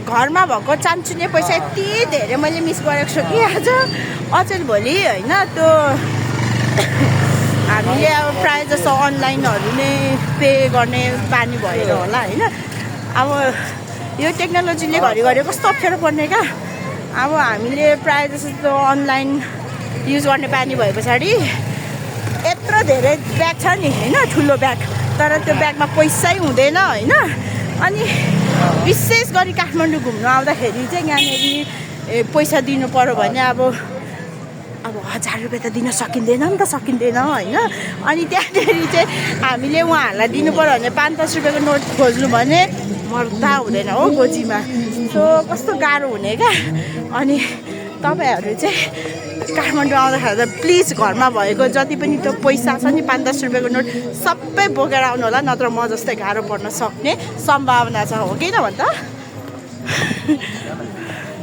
घरमा भएको चान्चुने पैसा यति धेरै मैले मिस गरेको छु कि आज अचेल भोलि होइन त्यो हामीले अब प्रायः जस्तो अनलाइनहरू नै पे गर्ने बानी भएर होला होइन अब यो टेक्नोलोजीले घरिघरि कस्तो अप्ठ्यारो पर्ने क्या अब हामीले प्रायः जस्तो अनलाइन युज गर्ने बानी भए पछाडि यत्रो धेरै ब्याग छ नि होइन ठुलो ब्याग तर त्यो ब्यागमा पैसै हुँदैन होइन अनि विशेष गरी काठमाडौँ घुम्नु आउँदाखेरि चाहिँ यहाँनिर पैसा दिनु पर्यो भने अब 1000 रुपियाँ त दिन सकिँदैन नि त सकिँदैन होइन अनि त्यहाँनिर चाहिँ हामीले उहाँहरूलाई दिनु पर्यो भने 5-10 रुपियाँको नोट खोज्नु भने मर्दा हुँदैन हो गोजीमा सो कस्तो गाह्रो हुने क्या अनि तपाईँहरू चाहिँ काठमाडौँ आउँदाखेरि त प्लिज घरमा भएको जति पनि त्यो पैसा छ नि 5-10 रुपियाँको नोट सबै बोकेर आउनु होला नत्र म जस्तै गाह्रो पर्न सक्ने सम्भावना छ हो कि न भन् त